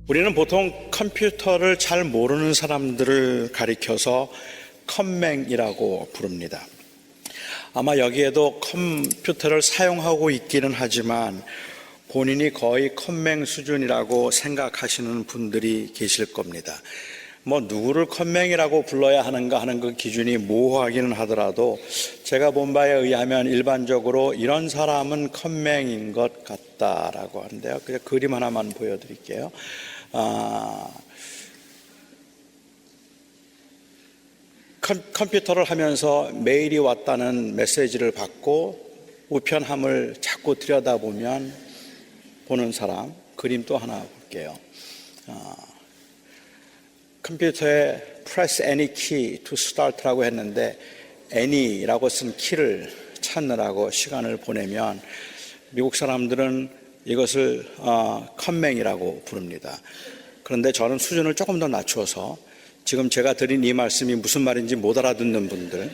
우리는 보통 컴퓨터를 잘 모르는 사람들을 가리켜서 컴맹이라고 부릅니다. 아마 여기에도 컴퓨터를 사용하고 있기는 하지만 본인이 거의 컴맹 수준이라고 생각하시는 분들이 계실 겁니다. 누구를 컴맹이라고 불러야 하는가 하는 그 기준이 모호하기는 하더라도 제가 본 바에 의하면 일반적으로 이런 사람은 컴맹인 것 같다라고 하는데요. 그냥 그림 하나만 보여드릴게요. 컴퓨터를 하면서 메일이 왔다는 메시지를 받고 우편함을 자꾸 들여다보면 보는 사람, 그림 또 하나 볼게요. 컴퓨터에 press any key to start라고 했는데 any라고 쓴 키를 찾느라고 시간을 보내면 미국 사람들은 이것을 컴맹이라고 부릅니다. 그런데 저는 수준을 조금 더 낮춰서 지금 제가 드린 이 말씀이 무슨 말인지 못 알아듣는 분들,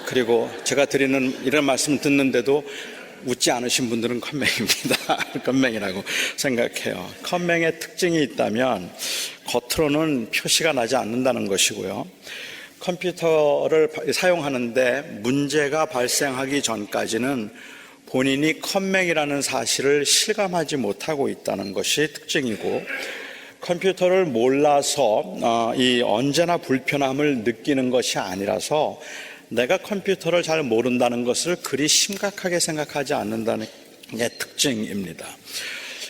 그리고 제가 드리는 이런 말씀 듣는데도 웃지 않으신 분들은 컴맹입니다. 컴맹이라고 생각해요. 컴맹의 특징이 있다면 겉으로는 표시가 나지 않는다는 것이고요. 컴퓨터를 사용하는데 문제가 발생하기 전까지는 본인이 컴맹이라는 사실을 실감하지 못하고 있다는 것이 특징이고, 컴퓨터를 몰라서 언제나 불편함을 느끼는 것이 아니라서 내가 컴퓨터를 잘 모른다는 것을 그리 심각하게 생각하지 않는다는 게 특징입니다.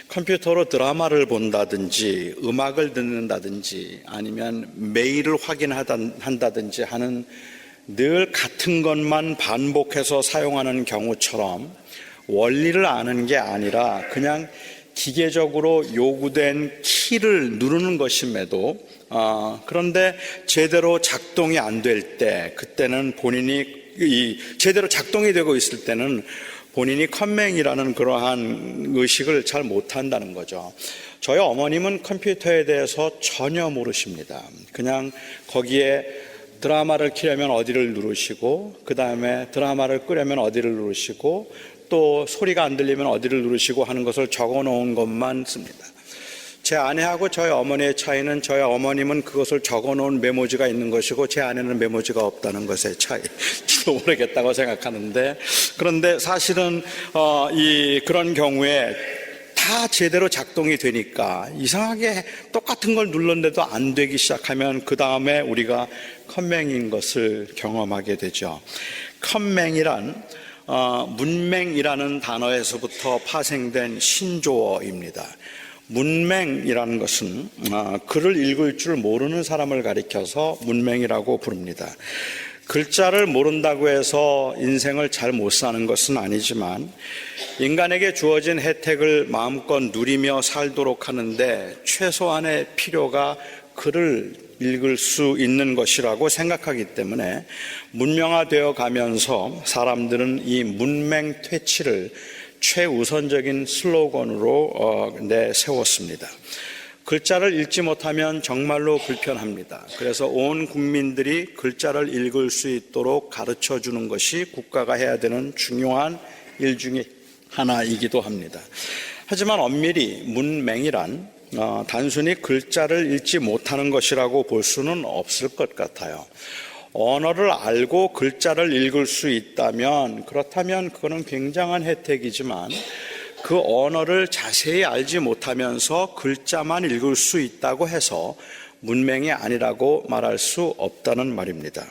컴퓨터로 드라마를 본다든지 음악을 듣는다든지 아니면 메일을 확인한다든지 하는 늘 같은 것만 반복해서 사용하는 경우처럼 원리를 아는 게 아니라 그냥 기계적으로 요구된 키를 누르는 것임에도 그런데 제대로 작동이 안 될 때, 그때는 본인이 제대로 작동이 되고 있을 때는 본인이 컴맹이라는 그러한 의식을 잘 못한다는 거죠. 저희 어머님은 컴퓨터에 대해서 전혀 모르십니다. 그냥 거기에 드라마를 켜려면 어디를 누르시고, 그 다음에 드라마를 끄려면 어디를 누르시고, 또 소리가 안 들리면 어디를 누르시고 하는 것을 적어 놓은 것만 씁니다. 제 아내하고 저희 어머니의 차이는 저희 어머님은 그것을 적어 놓은 메모지가 있는 것이고 제 아내는 메모지가 없다는 것의 차이지도 모르겠다고 생각하는데, 그런데 사실은 그런 경우에 다 제대로 작동이 되니까 이상하게 똑같은 걸 눌렀는데도 안 되기 시작하면 그 다음에 우리가 컴맹인 것을 경험하게 되죠. 컴맹이란 문맹이라는 단어에서부터 파생된 신조어입니다. 문맹이라는 것은 글을 읽을 줄 모르는 사람을 가리켜서 문맹이라고 부릅니다. 글자를 모른다고 해서 인생을 잘 못 사는 것은 아니지만 인간에게 주어진 혜택을 마음껏 누리며 살도록 하는데 최소한의 필요가 글을 읽을 수 있는 것이라고 생각하기 때문에 문명화되어 가면서 사람들은 이 문맹 퇴치를 최우선적인 슬로건으로 내세웠습니다. 글자를 읽지 못하면 정말로 불편합니다. 그래서 온 국민들이 글자를 읽을 수 있도록 가르쳐 주는 것이 국가가 해야 되는 중요한 일 중에 하나이기도 합니다. 하지만 엄밀히 문맹이란 단순히 글자를 읽지 못하는 것이라고 볼 수는 없을 것 같아요. 언어를 알고 글자를 읽을 수 있다면 그렇다면 그거는 굉장한 혜택이지만 그 언어를 자세히 알지 못하면서 글자만 읽을 수 있다고 해서 문맹이 아니라고 말할 수 없다는 말입니다.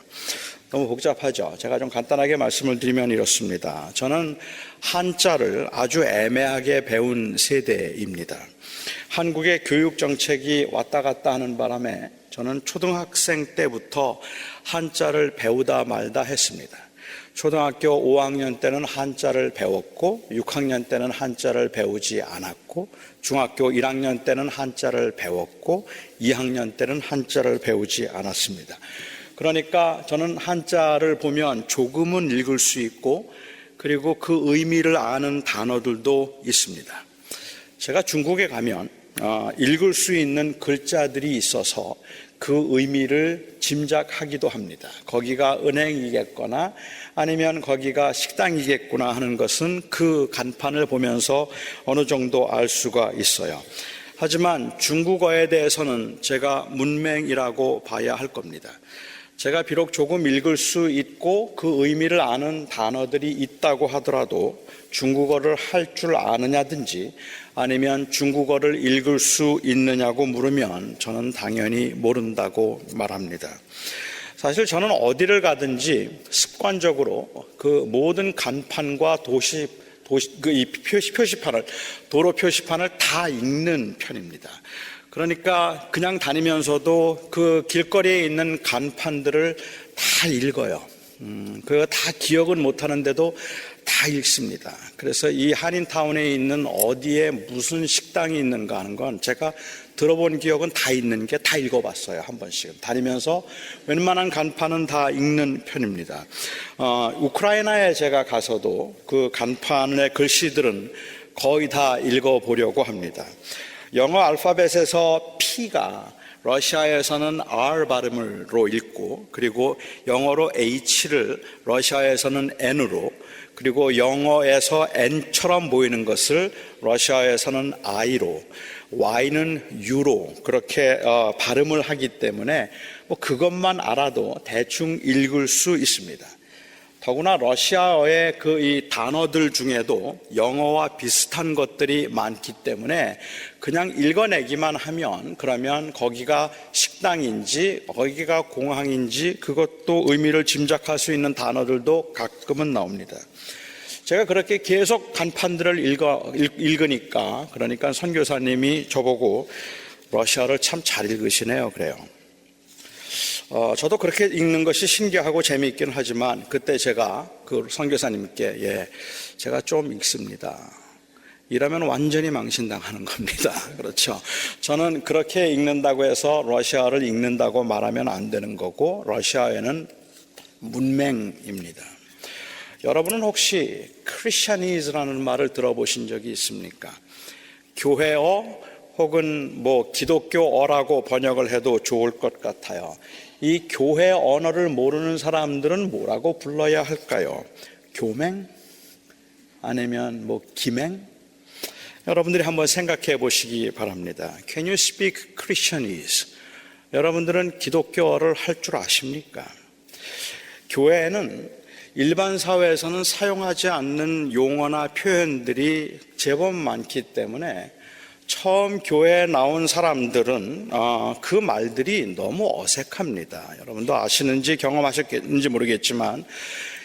너무 복잡하죠. 제가 좀 간단하게 말씀을 드리면 이렇습니다. 저는 한자를 아주 애매하게 배운 세대입니다. 한국의 교육 정책이 왔다 갔다 하는 바람에 저는 초등학생 때부터 한자를 배우다 말다 했습니다. 초등학교 5학년 때는 한자를 배웠고 6학년 때는 한자를 배우지 않았고 중학교 1학년 때는 한자를 배웠고 2학년 때는 한자를 배우지 않았습니다. 그러니까 저는 한자를 보면 조금은 읽을 수 있고 그리고 그 의미를 아는 단어들도 있습니다. 제가 중국에 가면 읽을 수 있는 글자들이 있어서 그 의미를 짐작하기도 합니다. 거기가 은행이겠거나 아니면 거기가 식당이겠구나 하는 것은 그 간판을 보면서 어느 정도 알 수가 있어요. 하지만 중국어에 대해서는 제가 문맹이라고 봐야 할 겁니다. 제가 비록 조금 읽을 수 있고 그 의미를 아는 단어들이 있다고 하더라도 중국어를 할 줄 아느냐든지 아니면 중국어를 읽을 수 있느냐고 물으면 저는 당연히 모른다고 말합니다. 사실 저는 어디를 가든지 습관적으로 그 모든 간판과 표시판을, 도로 표시판을 다 읽는 편입니다. 그러니까 그냥 다니면서도 그 길거리에 있는 간판들을 다 읽어요. 그거 다 기억은 못하는데도 다 읽습니다. 그래서 이 한인타운에 있는 어디에 무슨 식당이 있는가 하는 건 제가 들어본 기억은 다 있는 게 다 읽어봤어요. 한 번씩은. 다니면서 웬만한 간판은 다 읽는 편입니다. 우크라이나에 제가 가서도 그 간판의 글씨들은 거의 다 읽어보려고 합니다. 영어 알파벳에서 P가 러시아에서는 R 발음으로 읽고, 그리고 영어로 H를 러시아에서는 N으로, 그리고 영어에서 N처럼 보이는 것을 러시아에서는 I로, Y는 U로 그렇게 발음을 하기 때문에 그것만 알아도 대충 읽을 수 있습니다. 더구나 러시아어의 이 단어들 중에도 영어와 비슷한 것들이 많기 때문에 그냥 읽어내기만 하면 그러면 거기가 식당인지 거기가 공항인지 그것도 의미를 짐작할 수 있는 단어들도 가끔은 나옵니다. 제가 그렇게 계속 간판들을 읽으니까 그러니까 선교사님이 저보고 러시아를 참 잘 읽으시네요 그래요. 저도 그렇게 읽는 것이 신기하고 재미있긴 하지만 그때 제가 그 선교사님께 제가 좀 읽습니다. 이러면 완전히 망신당하는 겁니다. 그렇죠. 저는 그렇게 읽는다고 해서 러시아를 읽는다고 말하면 안 되는 거고 러시아에는 문맹입니다. 여러분은 혹시 크리스천이즈라는 말을 들어보신 적이 있습니까? 교회어 혹은 기독교어라고 번역을 해도 좋을 것 같아요. 이 교회 언어를 모르는 사람들은 뭐라고 불러야 할까요? 교맹? 아니면 기맹? 여러분들이 한번 생각해 보시기 바랍니다. Can you speak Christianese? 여러분들은 기독교어를 할 줄 아십니까? 교회에는 일반 사회에서는 사용하지 않는 용어나 표현들이 제법 많기 때문에 처음 교회에 나온 사람들은 그 말들이 너무 어색합니다. 여러분도 아시는지 경험하셨는지 모르겠지만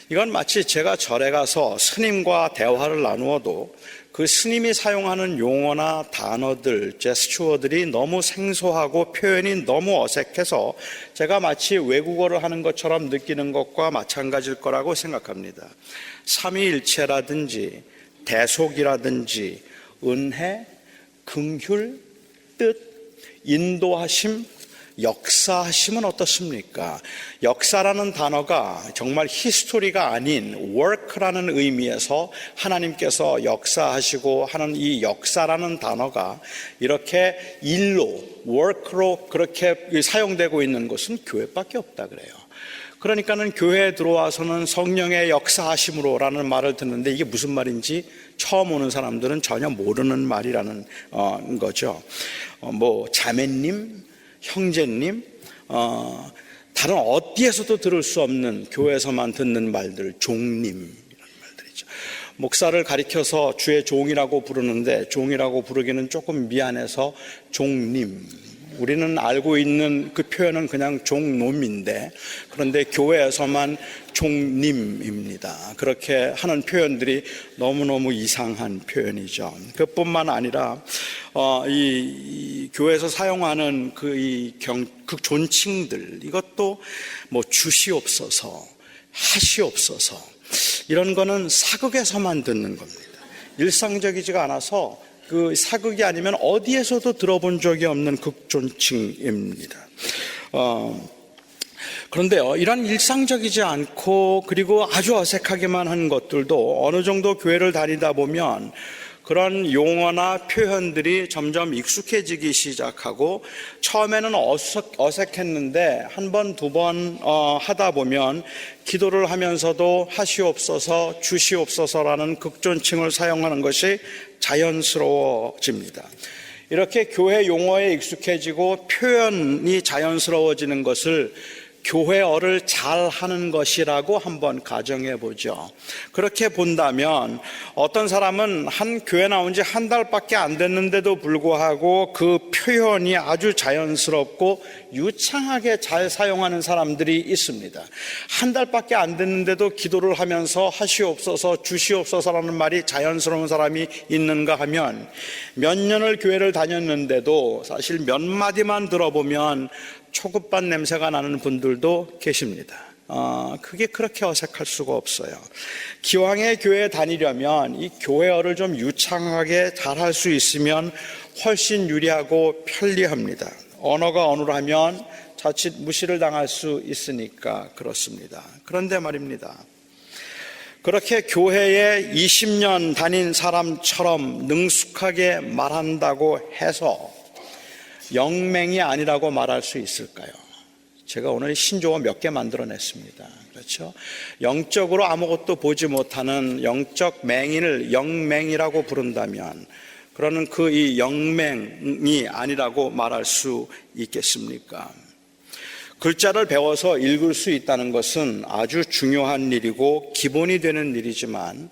이건 마치 제가 절에 가서 스님과 대화를 나누어도 그 스님이 사용하는 용어나 단어들, 제스처들이 너무 생소하고 표현이 너무 어색해서 제가 마치 외국어를 하는 것처럼 느끼는 것과 마찬가지일 거라고 생각합니다. 삼위일체라든지 대속이라든지 은혜, 긍휼, 뜻, 인도하심, 역사하심은 어떻습니까? 역사라는 단어가 정말 히스토리가 아닌 work라는 의미에서 하나님께서 역사하시고 하는 이 역사라는 단어가 이렇게 일로, work로 그렇게 사용되고 있는 것은 교회밖에 없다 그래요. 그러니까는 교회에 들어와서는 성령의 역사하심으로라는 말을 듣는데 이게 무슨 말인지 처음 오는 사람들은 전혀 모르는 말이라는 거죠. 자매님, 형제님, 다른 어디에서도 들을 수 없는 교회에서만 듣는 말들, 종님이라는 말들이죠. 목사를 가리켜서 주의 종이라고 부르는데 종이라고 부르기는 조금 미안해서 종님. 우리는 알고 있는 그 표현은 그냥 종놈인데 그런데 교회에서만 종님입니다. 그렇게 하는 표현들이 너무너무 이상한 표현이죠. 그뿐만 아니라 이 교회에서 사용하는 그 존칭들 이것도 주시옵소서, 하시옵소서 이런 거는 사극에서만 듣는 겁니다. 일상적이지가 않아서 그 사극이 아니면 어디에서도 들어본 적이 없는 극존칭입니다. 그런데요, 이런 일상적이지 않고 그리고 아주 어색하게만 한 것들도 어느 정도 교회를 다니다 보면 그런 용어나 표현들이 점점 익숙해지기 시작하고 처음에는 어색했는데 한 번, 두 번 하다 보면 기도를 하면서도 하시옵소서, 주시옵소서라는 극존칭을 사용하는 것이 자연스러워집니다. 이렇게 교회 용어에 익숙해지고 표현이 자연스러워지는 것을 교회어를 잘 하는 것이라고 한번 가정해 보죠. 그렇게 본다면 어떤 사람은 한 교회 나온 지 한 달밖에 안 됐는데도 불구하고 그 표현이 아주 자연스럽고 유창하게 잘 사용하는 사람들이 있습니다. 한 달밖에 안 됐는데도 기도를 하면서 하시옵소서 주시옵소서라는 말이 자연스러운 사람이 있는가 하면 몇 년을 교회를 다녔는데도 사실 몇 마디만 들어보면 초급반 냄새가 나는 분들도 계십니다. 그게 그렇게 어색할 수가 없어요. 기왕에 교회에 다니려면 이 교회어를 좀 유창하게 잘할 수 있으면 훨씬 유리하고 편리합니다. 언어가 언어라면 자칫 무시를 당할 수 있으니까 그렇습니다. 그런데 말입니다. 그렇게 교회에 20년 다닌 사람처럼 능숙하게 말한다고 해서 영맹이 아니라고 말할 수 있을까요? 제가 오늘 신조어 몇 개 만들어냈습니다. 그렇죠? 영적으로 아무것도 보지 못하는 영적 맹인을 영맹이라고 부른다면 그러는 그 이 영맹이 아니라고 말할 수 있겠습니까? 글자를 배워서 읽을 수 있다는 것은 아주 중요한 일이고 기본이 되는 일이지만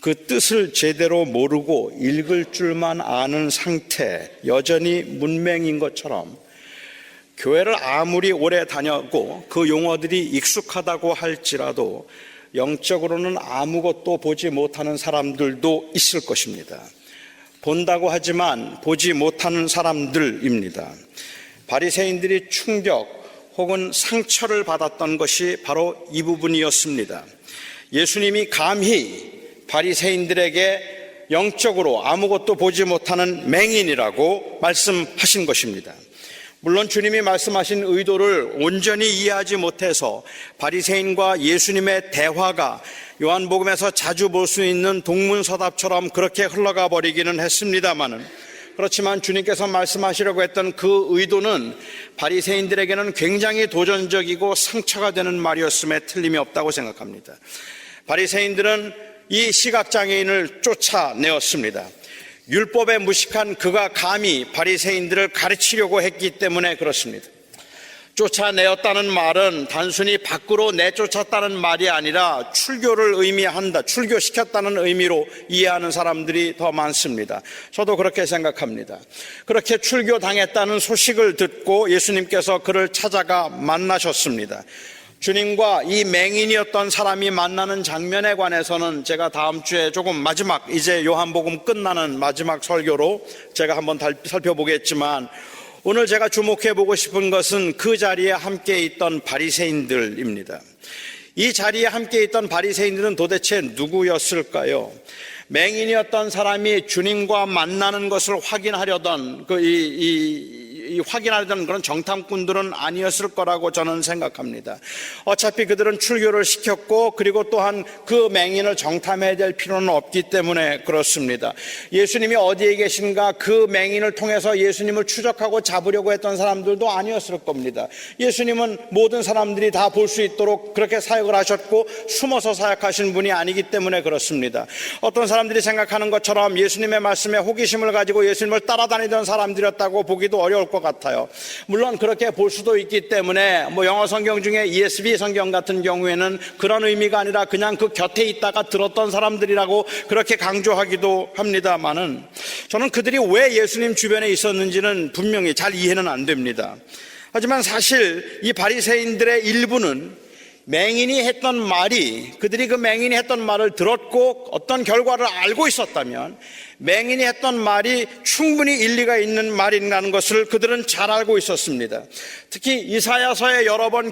그 뜻을 제대로 모르고 읽을 줄만 아는 상태, 여전히 문맹인 것처럼 교회를 아무리 오래 다녔고 그 용어들이 익숙하다고 할지라도 영적으로는 아무것도 보지 못하는 사람들도 있을 것입니다. 본다고 하지만 보지 못하는 사람들입니다. 바리새인들이 충격 혹은 상처를 받았던 것이 바로 이 부분이었습니다. 예수님이 감히 바리새인들에게 영적으로 아무것도 보지 못하는 맹인이라고 말씀하신 것입니다. 물론 주님이 말씀하신 의도를 온전히 이해하지 못해서 바리새인과 예수님의 대화가 요한복음에서 자주 볼 수 있는 동문서답처럼 그렇게 흘러가 버리기는 했습니다마는, 그렇지만 주님께서 말씀하시려고 했던 그 의도는 바리새인들에게는 굉장히 도전적이고 상처가 되는 말이었음에 틀림이 없다고 생각합니다. 바리새인들은 이 시각장애인을 쫓아내었습니다. 율법에 무식한 그가 감히 바리새인들을 가르치려고 했기 때문에 그렇습니다. 쫓아내었다는 말은 단순히 밖으로 내쫓았다는 말이 아니라 출교를 의미한다, 출교시켰다는 의미로 이해하는 사람들이 더 많습니다. 저도 그렇게 생각합니다. 그렇게 출교당했다는 소식을 듣고 예수님께서 그를 찾아가 만나셨습니다. 주님과 이 맹인이었던 사람이 만나는 장면에 관해서는 제가 다음 주에 조금 마지막, 이제 요한복음 끝나는 마지막 설교로 제가 한번 살펴보겠지만, 오늘 제가 주목해 보고 싶은 것은 그 자리에 함께 있던 바리새인들입니다. 이 자리에 함께 있던 바리새인들은 도대체 누구였을까요? 맹인이었던 사람이 주님과 만나는 것을 확인하려던 확인하려던 그런 정탐꾼들은 아니었을 거라고 저는 생각합니다. 어차피 그들은 출교를 시켰고, 그리고 또한 그 맹인을 정탐해야 될 필요는 없기 때문에 그렇습니다. 예수님이 어디에 계신가, 그 맹인을 통해서 예수님을 추적하고 잡으려고 했던 사람들도 아니었을 겁니다. 예수님은 모든 사람들이 다 볼 수 있도록 그렇게 사역을 하셨고 숨어서 사역하신 분이 아니기 때문에 그렇습니다. 어떤 사람들이 생각하는 것처럼 예수님의 말씀에 호기심을 가지고 예수님을 따라다니던 사람들이었다고 보기도 어려울 것 같아요. 물론 그렇게 볼 수도 있기 때문에 영어 성경 중에 ESV 성경 같은 경우에는 그런 의미가 아니라 그냥 그 곁에 있다가 들었던 사람들이라고 그렇게 강조하기도 합니다만은, 저는 그들이 왜 예수님 주변에 있었는지는 분명히 잘 이해는 안 됩니다. 하지만 사실 이 바리새인들의 일부는 그들이 그 맹인이 했던 말을 들었고 어떤 결과를 알고 있었다면 맹인이 했던 말이 충분히 일리가 있는 말이라는 것을 그들은 잘 알고 있었습니다. 특히 이사야서에 여러 번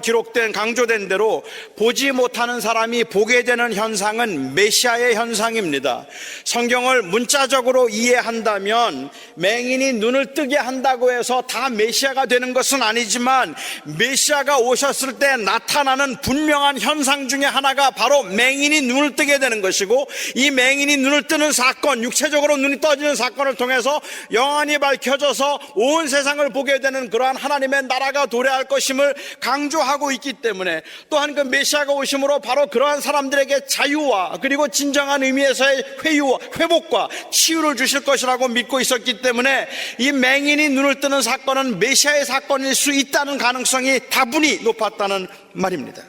강조된 대로 보지 못하는 사람이 보게 되는 현상은 메시아의 현상입니다. 성경을 문자적으로 이해한다면 맹인이 눈을 뜨게 한다고 해서 다 메시아가 되는 것은 아니지만, 메시아가 오셨을 때 나타나는 분명한 현상 중에 하나가 바로 맹인이 눈을 뜨게 되는 것이고, 이 맹인이 눈을 뜨는 사건, 육체적으로 눈이 떠지는 사건을 통해서 영안이 밝혀져서 온 세상을 보게 되는 그러한 하나님의 나라가 도래할 것임을 강조하고 있기 때문에, 또한 그 메시아가 오심으로 바로 그러한 사람들에게 자유와 그리고 진정한 의미에서의 회복과 치유를 주실 것이라고 믿고 있었기 때문에 이 맹인이 눈을 뜨는 사건은 메시아의 사건일 수 있다는 가능성이 다분히 높았다는 말입니다.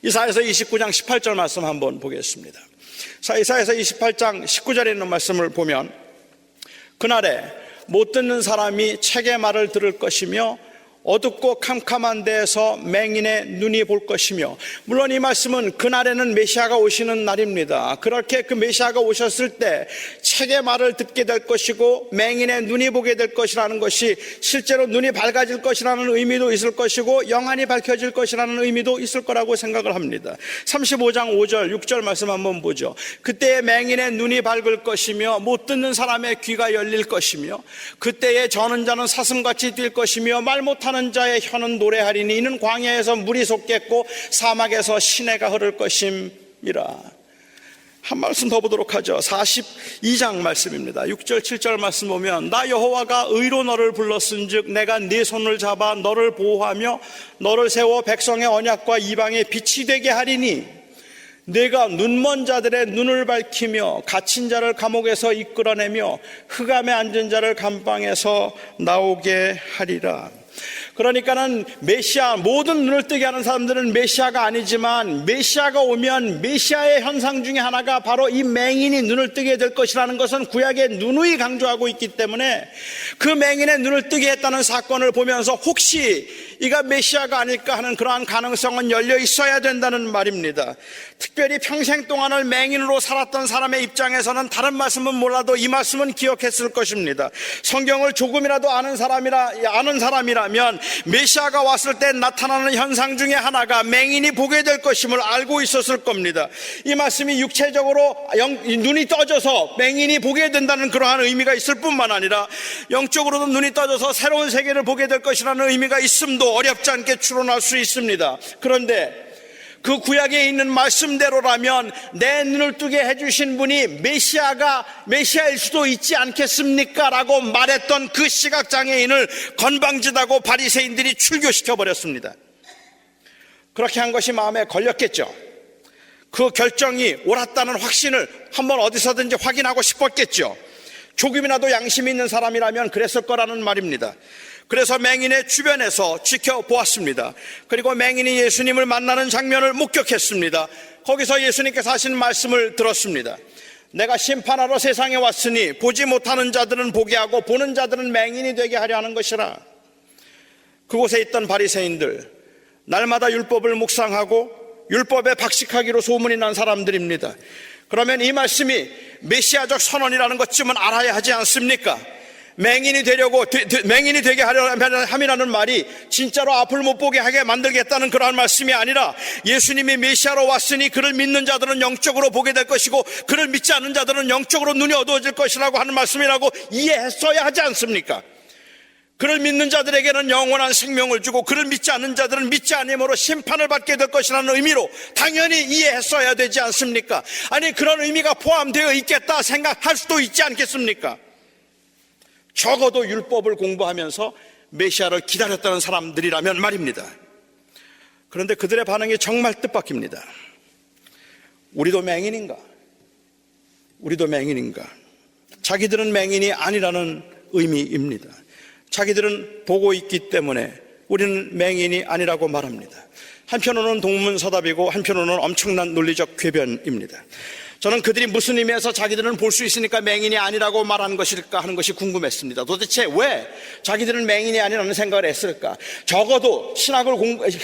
이사야서 29장 18절 말씀 한번 보겠습니다. 이사야서 28장 19절에 있는 말씀을 보면, 그날에 못 듣는 사람이 책의 말을 들을 것이며 어둡고 캄캄한 데에서 맹인의 눈이 볼 것이며, 물론 이 말씀은 그날에는 메시아가 오시는 날입니다. 그렇게 그 메시아가 오셨을 때 책의 말을 듣게 될 것이고 맹인의 눈이 보게 될 것이라는 것이, 실제로 눈이 밝아질 것이라는 의미도 있을 것이고 영안이 밝혀질 것이라는 의미도 있을 거라고 생각을 합니다. 35장 5절 6절 말씀 한번 보죠. 그때에 맹인의 눈이 밝을 것이며 못 듣는 사람의 귀가 열릴 것이며, 그때에 저는 자는 사슴같이 뛸 것이며 말 못하는 자의 혀는 노래하리니 이는 광야에서 물이 솟겠고 사막에서 시내가 흐를 것임이라. 한 말씀 더 보도록 하죠. 42장 말씀입니다. 6절 7절 말씀 보면, 나 여호와가 의로 너를 불렀은즉 내가 네 손을 잡아 너를 보호하며 너를 세워 백성의 언약과 이방의 빛이 되게 하리니, 내가 눈먼 자들의 눈을 밝히며 갇힌 자를 감옥에서 이끌어내며 흑암에 앉은 자를 감방에서 나오게 하리라. 그러니까는 메시아, 모든 눈을 뜨게 하는 사람들은 메시아가 아니지만 메시아가 오면 메시아의 현상 중에 하나가 바로 이 맹인이 눈을 뜨게 될 것이라는 것은 구약의 누누이 강조하고 있기 때문에, 그 맹인의 눈을 뜨게 했다는 사건을 보면서 혹시 이가 메시아가 아닐까 하는 그러한 가능성은 열려 있어야 된다는 말입니다. 특별히 평생 동안을 맹인으로 살았던 사람의 입장에서는 다른 말씀은 몰라도 이 말씀은 기억했을 것입니다. 성경을 조금이라도 아는 사람이라면 메시아가 왔을 때 나타나는 현상 중에 하나가 맹인이 보게 될 것임을 알고 있었을 겁니다. 이 말씀이 육체적으로 눈이 떠져서 맹인이 보게 된다는 그러한 의미가 있을 뿐만 아니라 영적으로도 눈이 떠져서 새로운 세계를 보게 될 것이라는 의미가 있음도 어렵지 않게 추론할 수 있습니다. 그런데 그 구약에 있는 말씀대로라면 내 눈을 뜨게 해주신 분이 메시아일 수도 있지 않겠습니까? 라고 말했던 그 시각장애인을 건방지다고 바리새인들이 출교시켜버렸습니다. 그렇게 한 것이 마음에 걸렸겠죠. 그 결정이 옳았다는 확신을 한번 어디서든지 확인하고 싶었겠죠. 조금이라도 양심이 있는 사람이라면 그랬을 거라는 말입니다. 그래서 맹인의 주변에서 지켜보았습니다. 그리고 맹인이 예수님을 만나는 장면을 목격했습니다. 거기서 예수님께서 하신 말씀을 들었습니다. 내가 심판하러 세상에 왔으니 보지 못하는 자들은 보게 하고 보는 자들은 맹인이 되게 하려 하는 것이라. 그곳에 있던 바리새인들, 날마다 율법을 묵상하고 율법에 박식하기로 소문이 난 사람들입니다. 그러면 이 말씀이 메시아적 선언이라는 것쯤은 알아야 하지 않습니까? 맹인이 되게 함이라는 말이 진짜로 앞을 못 보게 하게 만들겠다는 그러한 말씀이 아니라, 예수님이 메시아로 왔으니 그를 믿는 자들은 영적으로 보게 될 것이고 그를 믿지 않는 자들은 영적으로 눈이 어두워질 것이라고 하는 말씀이라고 이해했어야 하지 않습니까? 그를 믿는 자들에게는 영원한 생명을 주고 그를 믿지 않는 자들은 믿지 않음으로 심판을 받게 될 것이라는 의미로 당연히 이해했어야 되지 않습니까? 아니, 그런 의미가 포함되어 있겠다 생각할 수도 있지 않겠습니까? 적어도 율법을 공부하면서 메시아를 기다렸다는 사람들이라면 말입니다. 그런데 그들의 반응이 정말 뜻밖입니다. 우리도 맹인인가? 자기들은 맹인이 아니라는 의미입니다. 자기들은 보고 있기 때문에 우리는 맹인이 아니라고 말합니다. 한편으로는 동문서답이고 한편으로는 엄청난 논리적 궤변입니다. 저는 그들이 무슨 의미에서 자기들은 볼 수 있으니까 맹인이 아니라고 말하는 것일까 하는 것이 궁금했습니다. 도대체 왜 자기들은 맹인이 아니라는 생각을 했을까? 적어도 신학을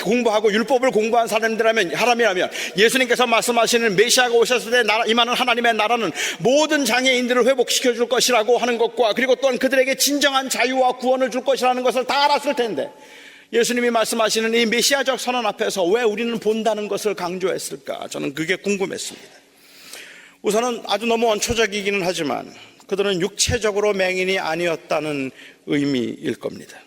공부하고 율법을 공부한 사람이라면 예수님께서 말씀하시는 메시아가 오셨을 때 임하는 하나님의 나라는 모든 장애인들을 회복시켜 줄 것이라고 하는 것과, 그리고 또한 그들에게 진정한 자유와 구원을 줄 것이라는 것을 다 알았을 텐데, 예수님이 말씀하시는 이 메시아적 선언 앞에서 왜 우리는 본다는 것을 강조했을까? 저는 그게 궁금했습니다. 우선은 아주 너무 원초적이기는 하지만 그들은 육체적으로 맹인이 아니었다는 의미일 겁니다.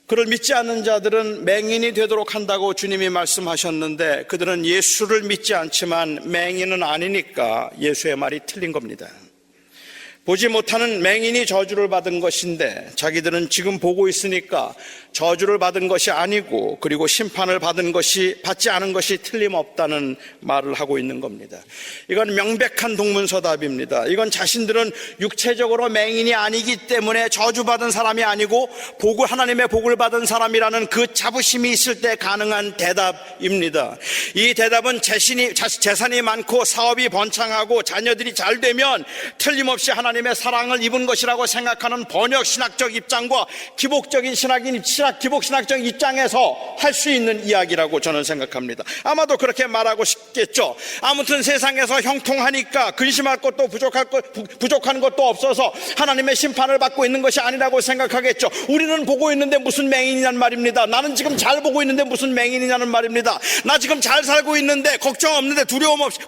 그를 믿지 않는 자들은 맹인이 되도록 한다고 주님이 말씀하셨는데, 그들은 예수를 믿지 않지만 맹인은 아니니까 예수의 말이 틀린 겁니다. 보지 못하는 맹인이 저주를 받은 것인데 자기들은 지금 보고 있으니까 저주를 받은 것이 아니고 그리고 심판을 받지 않은 것이 틀림없다는 말을 하고 있는 겁니다. 이건 명백한 동문서답입니다. 이건 자신들은 육체적으로 맹인이 아니기 때문에 저주받은 사람이 아니고 하나님의 복을 받은 사람이라는 그 자부심이 있을 때 가능한 대답입니다. 이 대답은 재산이 많고 사업이 번창하고 자녀들이 잘 되면 틀림없이 하나님의 사랑을 입은 것이라고 생각하는 번역신학적 입장과 기복신학적 입장에서 할 수 있는 이야기라고 저는 생각합니다. 아마도 그렇게 말하고 싶겠죠. 아무튼 세상에서 형통하니까 근심할 것도 부족한 것도 없어서 하나님의 심판을 받고 있는 것이 아니라고 생각하겠죠. 우리는 보고 있는데 무슨 맹인이냐는 말입니다. 나는 지금 잘 보고 있는데 무슨 맹인이냐는 말입니다. 나 지금 잘 살고 있는데 걱정 없는데 두려움 없이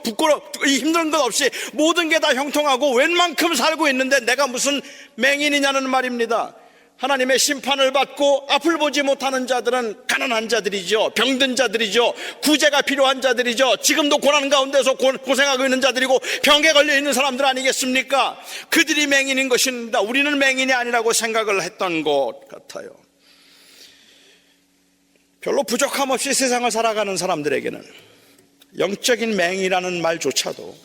힘든 것 없이 모든 게 다 형통하고 웬만큼 살고 있는데 내가 무슨 맹인이냐는 말입니다. 하나님의 심판을 받고 앞을 보지 못하는 자들은 가난한 자들이죠. 병든 자들이죠. 구제가 필요한 자들이죠. 지금도 고난 가운데서 고생하고 있는 자들이고 병에 걸려 있는 사람들 아니겠습니까? 그들이 맹인인 것입니다. 우리는 맹인이 아니라고 생각을 했던 것 같아요. 별로 부족함 없이 세상을 살아가는 사람들에게는 영적인 맹인이라는 말조차도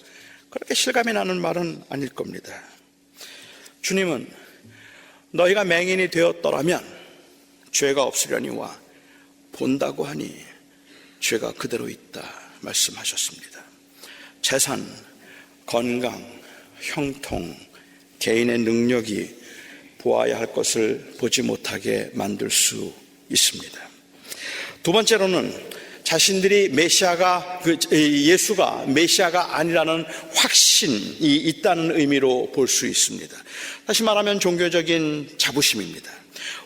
그렇게 실감이 나는 말은 아닐 겁니다. 주님은 너희가 맹인이 되었더라면 죄가 없으려니와 본다고 하니 죄가 그대로 있다 말씀하셨습니다. 재산, 건강, 형통, 개인의 능력이 보아야 할 것을 보지 못하게 만들 수 있습니다. 두 번째로는 자신들이 예수가 메시아가 아니라는 확신이 있다는 의미로 볼 수 있습니다. 다시 말하면 종교적인 자부심입니다.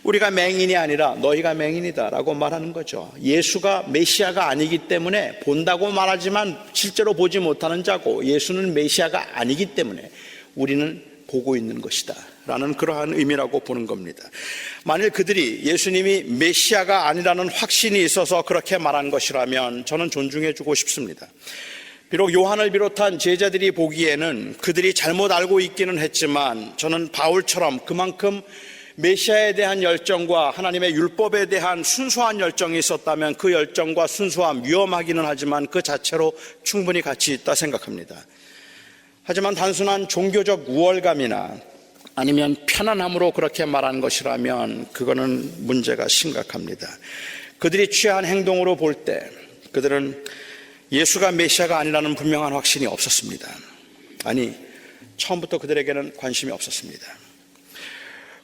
우리가 맹인이 아니라 너희가 맹인이다 라고 말하는 거죠. 예수가 메시아가 아니기 때문에 본다고 말하지만 실제로 보지 못하는 자고 예수는 메시아가 아니기 때문에 우리는 보고 있는 것이다 라는 그러한 의미라고 보는 겁니다. 만일 그들이 예수님이 메시아가 아니라는 확신이 있어서 그렇게 말한 것이라면 저는 존중해 주고 싶습니다. 비록 요한을 비롯한 제자들이 보기에는 그들이 잘못 알고 있기는 했지만 저는 바울처럼 그만큼 메시아에 대한 열정과 하나님의 율법에 대한 순수한 열정이 있었다면 그 열정과 순수함 위험하기는 하지만 그 자체로 충분히 가치 있다 생각합니다. 하지만 단순한 종교적 우월감이나 아니면 편안함으로 그렇게 말한 것이라면 그거는 문제가 심각합니다. 그들이 취한 행동으로 볼 때 그들은 예수가 메시아가 아니라는 분명한 확신이 없었습니다. 아니, 처음부터 그들에게는 관심이 없었습니다.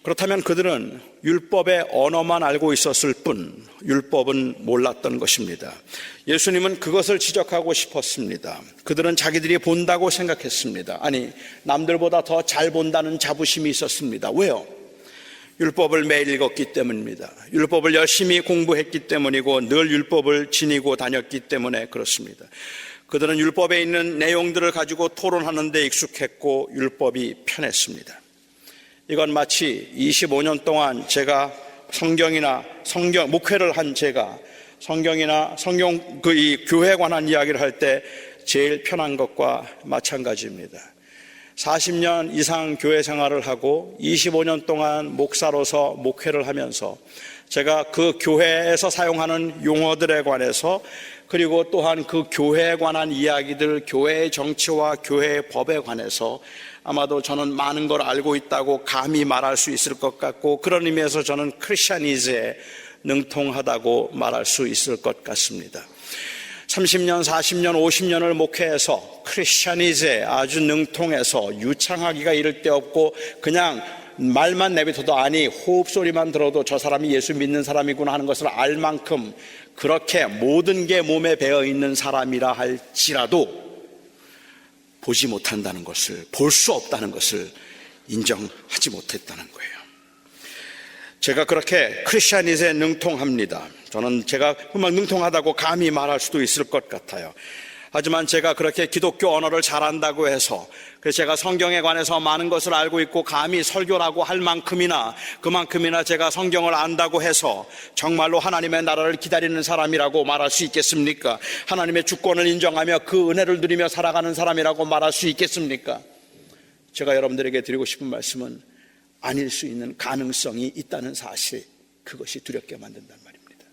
그렇다면 그들은 율법의 언어만 알고 있었을 뿐 율법은 몰랐던 것입니다. 예수님은 그것을 지적하고 싶었습니다. 그들은 자기들이 본다고 생각했습니다. 아니, 남들보다 더 잘 본다는 자부심이 있었습니다. 왜요? 율법을 매일 읽었기 때문입니다. 율법을 열심히 공부했기 때문이고 늘 율법을 지니고 다녔기 때문에 그렇습니다. 그들은 율법에 있는 내용들을 가지고 토론하는 데 익숙했고 율법이 편했습니다. 이건 마치 25년 동안 제가 목회를 한 제가 성경이나 이 교회에 관한 이야기를 할 때 제일 편한 것과 마찬가지입니다. 40년 이상 교회 생활을 하고 25년 동안 목사로서 목회를 하면서 제가 그 교회에서 사용하는 용어들에 관해서 그리고 또한 그 교회에 관한 이야기들, 교회의 정치와 교회의 법에 관해서 아마도 저는 많은 걸 알고 있다고 감히 말할 수 있을 것 같고 그런 의미에서 저는 크리스천이즈에 능통하다고 말할 수 있을 것 같습니다. 30년, 40년, 50년을 목회해서 크리스천이즈에 아주 능통해서 유창하기가 이를 데 없고 그냥 말만 내뱉어도 아니 호흡 소리만 들어도 저 사람이 예수 믿는 사람이구나 하는 것을 알 만큼 그렇게 모든 게 몸에 배어 있는 사람이라 할지라도 보지 못한다는 것을, 볼 수 없다는 것을 인정하지 못했다는 거예요. 제가 그렇게 크리스천이즈에 능통합니다. 저는 제가 정말 능통하다고 감히 말할 수도 있을 것 같아요. 하지만 제가 그렇게 기독교 언어를 잘한다고 해서 그래서 제가 성경에 관해서 많은 것을 알고 있고 감히 설교라고 할 만큼이나 그만큼이나 제가 성경을 안다고 해서 정말로 하나님의 나라를 기다리는 사람이라고 말할 수 있겠습니까? 하나님의 주권을 인정하며 그 은혜를 누리며 살아가는 사람이라고 말할 수 있겠습니까? 제가 여러분들에게 드리고 싶은 말씀은 아닐 수 있는 가능성이 있다는 사실, 그것이 두렵게 만든단 말입니다.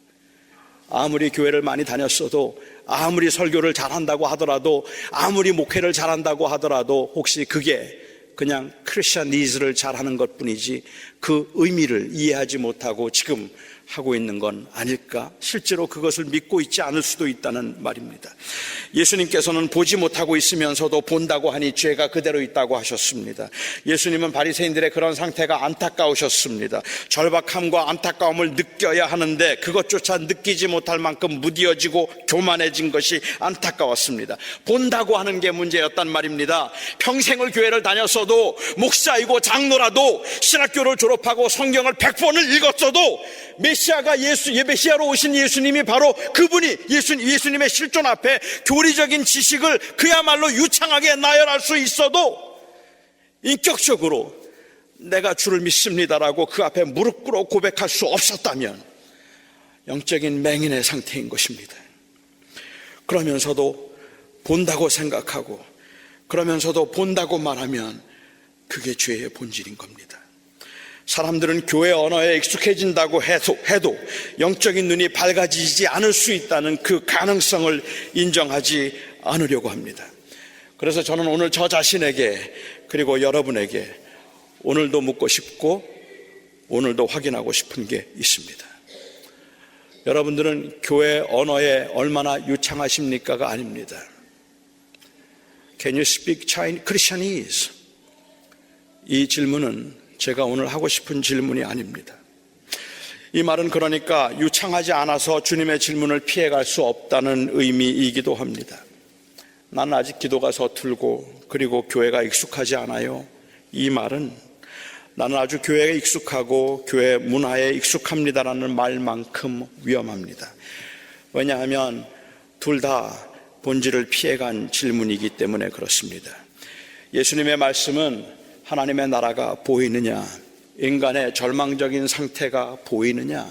아무리 교회를 많이 다녔어도, 아무리 설교를 잘한다고 하더라도, 아무리 목회를 잘한다고 하더라도 혹시 그게 그냥 크리스천리즈를 잘하는 것뿐이지 그 의미를 이해하지 못하고 지금 하고 있는 건 아닐까? 실제로 그것을 믿고 있지 않을 수도 있다는 말입니다. 예수님께서는 보지 못하고 있으면서도 본다고 하니 죄가 그대로 있다고 하셨습니다. 예수님은 바리새인들의 그런 상태가 안타까우셨습니다. 절박함과 안타까움을 느껴야 하는데 그것조차 느끼지 못할 만큼 무디어지고 교만해진 것이 안타까웠습니다. 본다고 하는 게 문제였단 말입니다. 평생을 교회를 다녔어도, 목사이고 장로라도, 신학교를 졸업하고 성경을 100번을 읽었어도 메시아가 메시아로 오신 예수님이 바로 그분이 예수님의 실존 앞에 교리적인 지식을 그야말로 유창하게 나열할 수 있어도 인격적으로 내가 주를 믿습니다라고 그 앞에 무릎 꿇어 고백할 수 없었다면 영적인 맹인의 상태인 것입니다. 그러면서도 본다고 생각하고, 그러면서도 본다고 말하면 그게 죄의 본질인 겁니다. 사람들은 교회 언어에 익숙해진다고 해도 영적인 눈이 밝아지지 않을 수 있다는 그 가능성을 인정하지 않으려고 합니다. 그래서 저는 오늘 저 자신에게, 그리고 여러분에게 오늘도 묻고 싶고 오늘도 확인하고 싶은 게 있습니다. 여러분들은 교회 언어에 얼마나 유창하십니까가 아닙니다. Can you speak Christianese? 이 질문은 제가 오늘 하고 싶은 질문이 아닙니다. 이 말은 그러니까 유창하지 않아서 주님의 질문을 피해갈 수 없다는 의미이기도 합니다. 나는 아직 기도가 서툴고 그리고 교회가 익숙하지 않아요. 이 말은 나는 아주 교회에 익숙하고 교회 문화에 익숙합니다라는 말만큼 위험합니다. 왜냐하면 둘 다 본질을 피해간 질문이기 때문에 그렇습니다. 예수님의 말씀은 하나님의 나라가 보이느냐, 인간의 절망적인 상태가 보이느냐,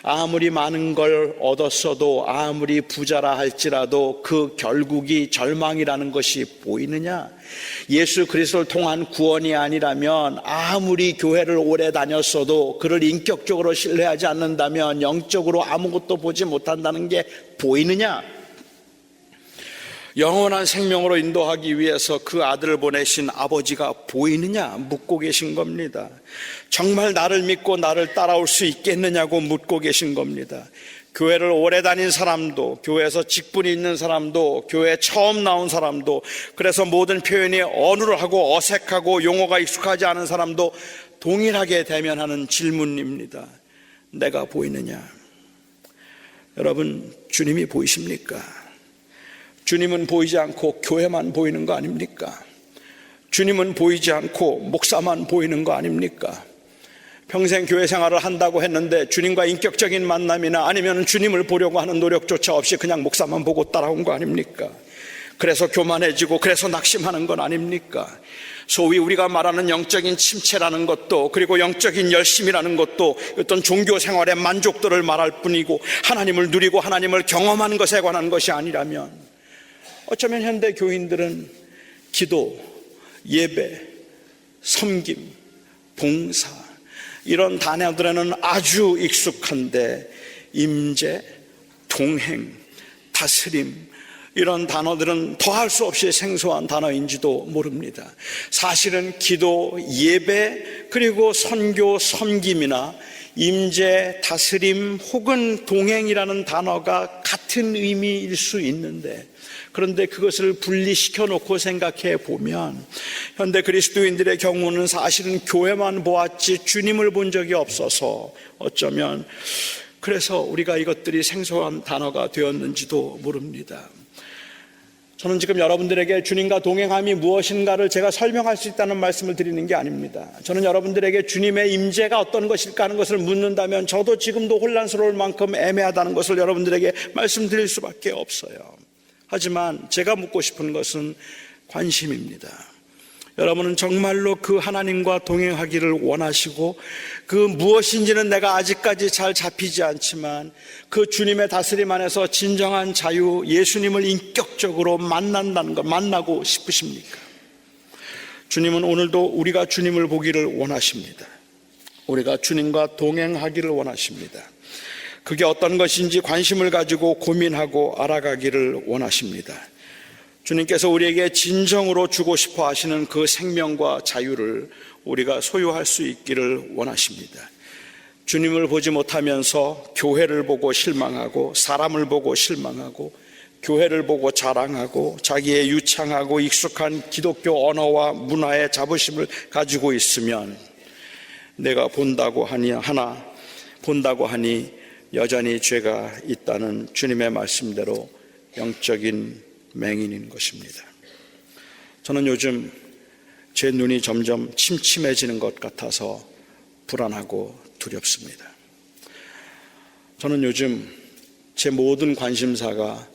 아무리 많은 걸 얻었어도, 아무리 부자라 할지라도 그 결국이 절망이라는 것이 보이느냐, 예수 그리스도를 통한 구원이 아니라면 아무리 교회를 오래 다녔어도 그를 인격적으로 신뢰하지 않는다면 영적으로 아무것도 보지 못한다는 게 보이느냐, 영원한 생명으로 인도하기 위해서 그 아들을 보내신 아버지가 보이느냐 묻고 계신 겁니다. 정말 나를 믿고 나를 따라올 수 있겠느냐고 묻고 계신 겁니다. 교회를 오래 다닌 사람도, 교회에서 직분이 있는 사람도, 교회에 처음 나온 사람도, 그래서 모든 표현이 어눌하고 어색하고 용어가 익숙하지 않은 사람도 동일하게 대면하는 질문입니다. 내가 보이느냐? 여러분, 주님이 보이십니까? 주님은 보이지 않고 교회만 보이는 거 아닙니까? 주님은 보이지 않고 목사만 보이는 거 아닙니까? 평생 교회 생활을 한다고 했는데 주님과 인격적인 만남이나 아니면 주님을 보려고 하는 노력조차 없이 그냥 목사만 보고 따라온 거 아닙니까? 그래서 교만해지고 그래서 낙심하는 건 아닙니까? 소위 우리가 말하는 영적인 침체라는 것도, 그리고 영적인 열심이라는 것도 어떤 종교 생활의 만족도를 말할 뿐이고 하나님을 누리고 하나님을 경험하는 것에 관한 것이 아니라면 어쩌면 현대 교인들은 기도, 예배, 섬김, 봉사 이런 단어들에는 아주 익숙한데 임재, 동행, 다스림 이런 단어들은 더할 수 없이 생소한 단어인지도 모릅니다. 사실은 기도, 예배, 그리고 선교, 섬김이나 임재, 다스림 혹은 동행이라는 단어가 같은 의미일 수 있는데, 그런데 그것을 분리시켜 놓고 생각해 보면 현대 그리스도인들의 경우는 사실은 교회만 보았지 주님을 본 적이 없어서 어쩌면 그래서 우리가 이것들이 생소한 단어가 되었는지도 모릅니다. 저는 지금 여러분들에게 주님과 동행함이 무엇인가를 제가 설명할 수 있다는 말씀을 드리는 게 아닙니다. 저는 여러분들에게 주님의 임재가 어떤 것일까 하는 것을 묻는다면 저도 지금도 혼란스러울 만큼 애매하다는 것을 여러분들에게 말씀드릴 수밖에 없어요. 하지만 제가 묻고 싶은 것은 관심입니다. 여러분은 정말로 그 하나님과 동행하기를 원하시고 그 무엇인지는 내가 아직까지 잘 잡히지 않지만 그 주님의 다스림 안에서 진정한 자유, 예수님을 인격적으로 만나고 싶으십니까? 주님은 오늘도 우리가 주님을 보기를 원하십니다. 우리가 주님과 동행하기를 원하십니다. 그게 어떤 것인지 관심을 가지고 고민하고 알아가기를 원하십니다. 주님께서 우리에게 진정으로 주고 싶어 하시는 그 생명과 자유를 우리가 소유할 수 있기를 원하십니다. 주님을 보지 못하면서 교회를 보고 실망하고 사람을 보고 실망하고 교회를 보고 자랑하고 자기의 유창하고 익숙한 기독교 언어와 문화의 자부심을 가지고 있으면 내가 본다고 하니 여전히 죄가 있다는 주님의 말씀대로 영적인 맹인인 것입니다. 저는 요즘 제 눈이 점점 침침해지는 것 같아서 불안하고 두렵습니다. 저는 요즘 제 모든 관심사가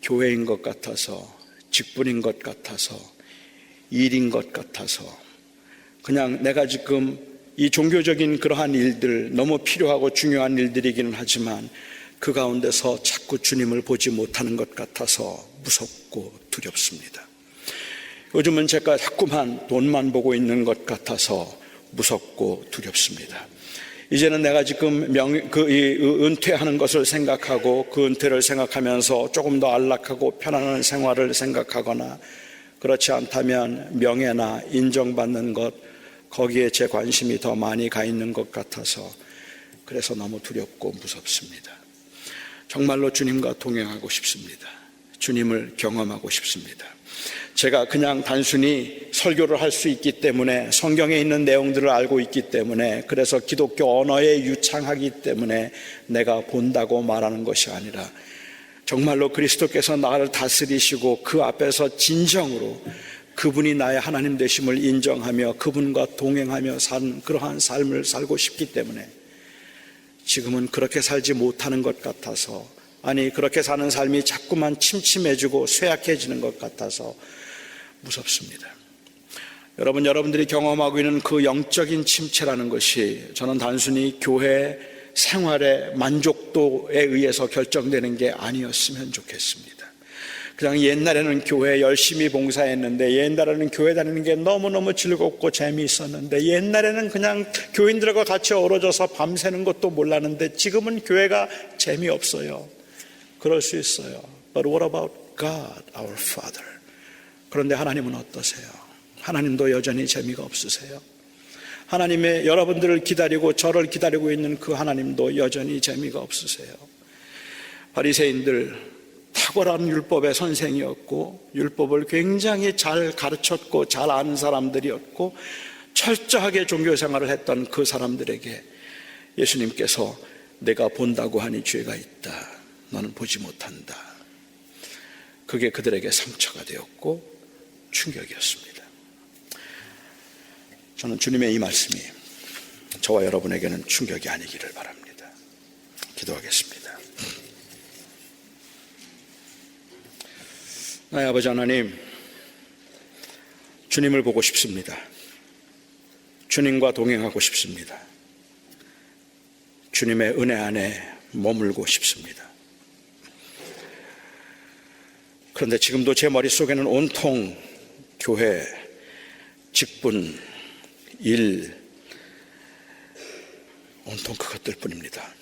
교회인 것 같아서, 직분인 것 같아서, 일인 것 같아서, 그냥 내가 지금 이 종교적인 그러한 일들, 너무 필요하고 중요한 일들이기는 하지만 그 가운데서 자꾸 주님을 보지 못하는 것 같아서 무섭고 두렵습니다. 요즘은 제가 자꾸만 돈만 보고 있는 것 같아서 무섭고 두렵습니다. 이제는 내가 지금 은퇴하는 것을 생각하고 그 은퇴를 생각하면서 조금 더 안락하고 편안한 생활을 생각하거나 그렇지 않다면 명예나 인정받는 것, 거기에 제 관심이 더 많이 가 있는 것 같아서 그래서 너무 두렵고 무섭습니다. 정말로 주님과 동행하고 싶습니다. 주님을 경험하고 싶습니다. 제가 그냥 단순히 설교를 할 수 있기 때문에 성경에 있는 내용들을 알고 있기 때문에 그래서 기독교 언어에 유창하기 때문에 내가 본다고 말하는 것이 아니라 정말로 그리스도께서 나를 다스리시고 그 앞에서 진정으로 그분이 나의 하나님 되심을 인정하며 그분과 동행하며 사는 그러한 삶을 살고 싶기 때문에 지금은 그렇게 살지 못하는 것 같아서, 아니 그렇게 사는 삶이 자꾸만 침침해지고 쇠약해지는 것 같아서 무섭습니다. 여러분들이 경험하고 있는 그 영적인 침체라는 것이 저는 단순히 교회 생활의 만족도에 의해서 결정되는 게 아니었으면 좋겠습니다. 그냥 옛날에는 교회 열심히 봉사했는데, 옛날에는 교회 다니는 게 너무너무 즐겁고 재미있었는데, 옛날에는 그냥 교인들과 같이 어우러져서 밤새는 것도 몰랐는데 지금은 교회가 재미없어요. 그럴 수 있어요. But what about God, our Father? 그런데 하나님은 어떠세요? 하나님도 여전히 재미가 없으세요? 하나님의 여러분들을 기다리고 저를 기다리고 있는 그 하나님도 여전히 재미가 없으세요? 바리새인들 탁월한 율법의 선생이었고 율법을 굉장히 잘 가르쳤고 잘 아는 사람들이었고 철저하게 종교생활을 했던 그 사람들에게 예수님께서 내가 본다고 하니 죄가 있다, 너는 보지 못한다. 그게 그들에게 상처가 되었고 충격이었습니다. 저는 주님의 이 말씀이 저와 여러분에게는 충격이 아니기를 바랍니다. 기도하겠습니다. 나의 아버지 하나님, 주님을 보고 싶습니다. 주님과 동행하고 싶습니다. 주님의 은혜 안에 머물고 싶습니다. 그런데 지금도 제 머릿속에는 온통 교회, 직분, 일, 온통 그것들 뿐입니다.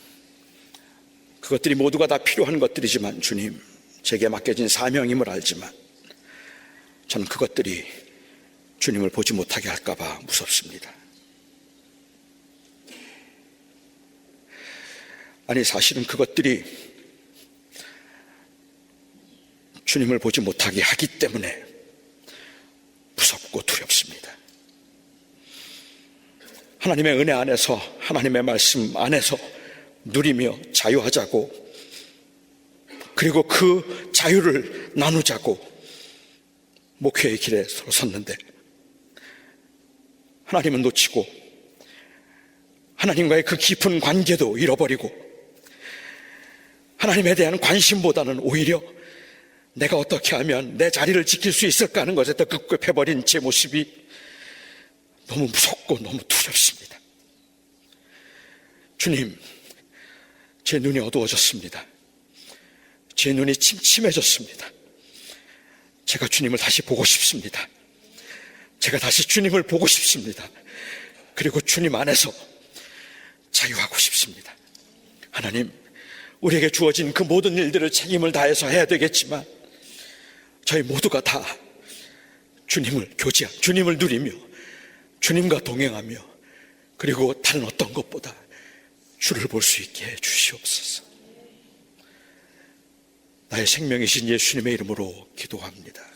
그것들이 모두가 다 필요한 것들이지만 주님, 제게 맡겨진 사명임을 알지만 저는 그것들이 주님을 보지 못하게 할까 봐 무섭습니다. 아니 사실은 그것들이 주님을 보지 못하게 하기 때문에 무섭고 두렵습니다. 하나님의 은혜 안에서, 하나님의 말씀 안에서 누리며 자유하자고, 그리고 그 자유를 나누자고 목회의 길에 섰는데 하나님은 놓치고 하나님과의 그 깊은 관계도 잃어버리고 하나님에 대한 관심보다는 오히려 내가 어떻게 하면 내 자리를 지킬 수 있을까 하는 것에 더 급급해버린 제 모습이 너무 무섭고 너무 두렵습니다. 주님, 제 눈이 어두워졌습니다. 제 눈이 침침해졌습니다. 제가 주님을 다시 보고 싶습니다. 제가 다시 주님을 보고 싶습니다. 그리고 주님 안에서 자유하고 싶습니다. 하나님, 우리에게 주어진 그 모든 일들을 책임을 다해서 해야 되겠지만 저희 모두가 다 주님을 교제하며 주님을 누리며 주님과 동행하며 그리고 다른 어떤 것보다 주를 볼 수 있게 해 주시옵소서. 나의 생명이신 예수님의 이름으로 기도합니다.